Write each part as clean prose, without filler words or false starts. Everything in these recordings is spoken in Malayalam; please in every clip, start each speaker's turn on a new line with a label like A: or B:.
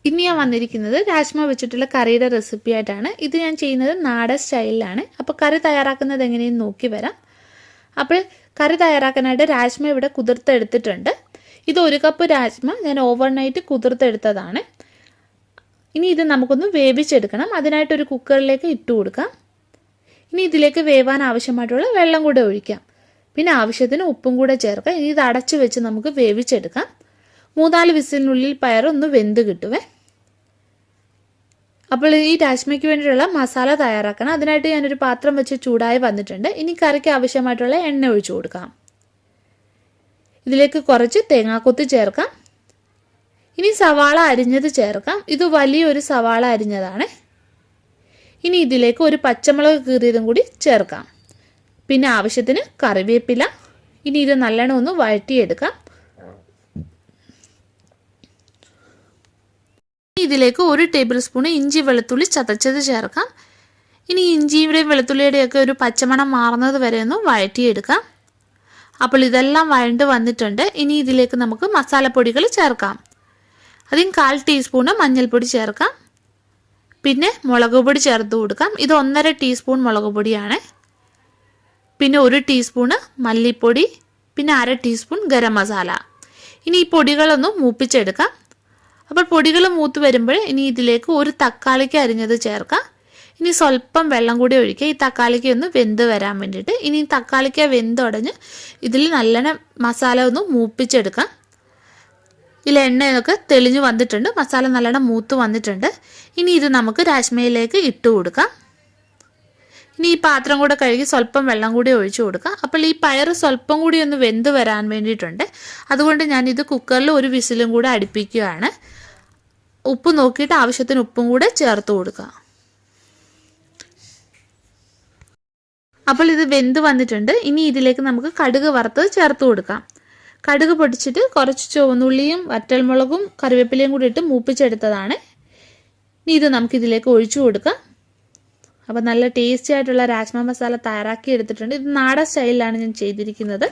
A: ഇന്ന് ഞാൻ വന്നിരിക്കുന്നത് രാജ്മ വെച്ചിട്ടുള്ള കറിയുടെ റെസിപ്പി ആയിട്ടാണ്. ഇത് ഞാൻ ചെയ്യുന്നത് നാടൻ സ്റ്റൈലിലാണ്. അപ്പോൾ കറി തയ്യാറാക്കുന്നത് എങ്ങനെയെന്ന് നോക്കി വരാം. അപ്പോൾ കറി തയ്യാറാക്കാനായിട്ട് രാജ്മ ഇവിടെ കുതിർത്തെടുത്തിട്ടുണ്ട്. ഇത് 1 കപ്പ് രാജ്മ ഞാൻ ഓവർനൈറ്റ് കുതിർത്തെടുത്തതാണ്. ഇനി ഇത് നമുക്കൊന്ന് വേവിച്ചെടുക്കണം. അതിനായിട്ടൊരു കുക്കറിലേക്ക് ഇട്ട് കൊടുക്കാം. ഇനി ഇതിലേക്ക് വേവാൻ ആവശ്യമായിട്ടുള്ള വെള്ളം കൂടെ ഒഴിക്കാം. പിന്നെ ആവശ്യത്തിന് ഉപ്പും കൂടെ ചേർക്കാം. ഇനി ഇത് അടച്ചു വെച്ച് നമുക്ക് വേവിച്ചെടുക്കാം. 3-4 വിസിലിനുള്ളിൽ പയറൊന്ന് വെന്ത് കിട്ടുവേ. അപ്പോൾ ഈ രാജ്മയ്ക്ക് വേണ്ടിയിട്ടുള്ള മസാല തയ്യാറാക്കണം. അതിനായിട്ട് ഞാനൊരു പാത്രം വെച്ച് ചൂടായി വന്നിട്ടുണ്ട്. ഇനി കറിക്ക് ആവശ്യമായിട്ടുള്ള എണ്ണ ഒഴിച്ചു കൊടുക്കാം. ഇതിലേക്ക് കുറച്ച് തേങ്ങാക്കൊത്ത് ചേർക്കാം. ഇനി സവാള അരിഞ്ഞത് ചേർക്കാം. ഇത് വലിയൊരു സവാള അരിഞ്ഞതാണ്. ഇനി ഇതിലേക്ക് ഒരു പച്ചമുളക് കീറിയതും കൂടി ചേർക്കാം. പിന്നെ ആവശ്യത്തിന് കറിവേപ്പില. ഇനി ഇത് നല്ലോണം ഒന്ന് വഴറ്റിയെടുക്കാം. ഇതിലേക്ക് 1 ടേബിൾ സ്പൂൺ ഇഞ്ചി വെളുത്തുള്ളി ചതച്ചത് ചേർക്കാം. ഇനി ഇഞ്ചിയുടെയും വെളുത്തുള്ളിയുടെയൊക്കെ ഒരു പച്ചമണം മാറുന്നത് വരെ ഒന്ന് വഴറ്റിയെടുക്കാം. അപ്പോൾ ഇതെല്ലാം വഴണ്ട് വന്നിട്ടുണ്ട്. ഇനി ഇതിലേക്ക് നമുക്ക് മസാലപ്പൊടികൾ ചേർക്കാം. അതിന് 1/4 ടീസ്പൂൺ മഞ്ഞൾപ്പൊടി ചേർക്കാം. പിന്നെ മുളക് പൊടി ചേർത്ത് കൊടുക്കാം. ഇത് 1.5 ടീസ്പൂൺ മുളക് പൊടിയാണ്. പിന്നെ 1 ടീസ്പൂൺ മല്ലിപ്പൊടി. പിന്നെ 1/2 ടീസ്പൂൺ ഗരം മസാല. ഇനി ഈ പൊടികളൊന്ന് മൂപ്പിച്ചെടുക്കാം. അപ്പോൾ പൊടികൾ മൂത്ത് വരുമ്പോൾ ഇനി ഇതിലേക്ക് 1 തക്കാളിക്ക് അരിഞ്ഞത് ചേർക്കാം. ഇനി സ്വല്പം വെള്ളം കൂടി ഒഴിക്കുക, ഈ തക്കാളിക്ക് ഒന്ന് വെന്ത് വരാൻ വേണ്ടിയിട്ട്. ഇനി തക്കാളിക്ക് വെന്തുടഞ്ഞ് ഇതിൽ നല്ലോണം മസാല ഒന്ന് മൂപ്പിച്ചെടുക്കാം. ഇതിൽ എണ്ണയൊക്കെ തെളിഞ്ഞു വന്നിട്ടുണ്ട്. മസാല നല്ലോണം മൂത്ത് വന്നിട്ടുണ്ട്. ഇനി ഇത് നമുക്ക് രാജ്മയിലേക്ക് ഇട്ട് കൊടുക്കാം. ഇനി ഈ പാത്രം കൂടെ കഴുകി സ്വല്പം വെള്ളം കൂടി ഒഴിച്ചു കൊടുക്കാം. അപ്പോൾ ഈ പയർ സ്വല്പം കൂടി ഒന്ന് വെന്ത് വരാൻ വേണ്ടിയിട്ടുണ്ട്. അതുകൊണ്ട് ഞാനിത് കുക്കറിൽ 1 വിസിലും കൂടെ അടുപ്പിക്കുകയാണ്. ഉപ്പ് നോക്കിയിട്ട് ആവശ്യത്തിന് ഉപ്പും കൂടെ ചേർത്ത് കൊടുക്കുക. അപ്പോൾ ഇത് വെന്ത് വന്നിട്ടുണ്ട്. ഇനി ഇതിലേക്ക് നമുക്ക് കടുക് വറുത്തത് ചേർത്ത് കൊടുക്കാം. കടുക് പൊടിച്ചിട്ട് കുറച്ച് ചുവന്നുള്ളിയും വറ്റൽമുളകും കറിവേപ്പിലയും കൂടി ഇട്ട് മൂപ്പിച്ചെടുത്തതാണ്. ഇനി ഇത് നമുക്കിതിലേക്ക് ഒഴിച്ചു കൊടുക്കാം. അപ്പോൾ നല്ല ടേസ്റ്റി ആയിട്ടുള്ള രാജ്മ മസാല തയ്യാറാക്കി എടുത്തിട്ടുണ്ട്. ഇത് നാടൻ സ്റ്റൈലിലാണ് ഞാൻ ചെയ്തിരിക്കുന്നത്.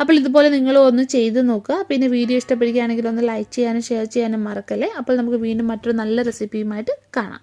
A: അപ്പോൾ ഇതുപോലെ നിങ്ങൾ ഒന്ന് ചെയ്ത് നോക്കുക. പിന്നെ വീഡിയോ ഇഷ്ടപ്പെടുകയാണെങ്കിൽ ഒന്ന് ലൈക്ക് ചെയ്യാനും ഷെയർ ചെയ്യാനും മറക്കല്ലേ. അപ്പോൾ നമുക്ക് വീണ്ടും മറ്റൊരു നല്ല റെസിപ്പിയുമായിട്ട് കാണാം.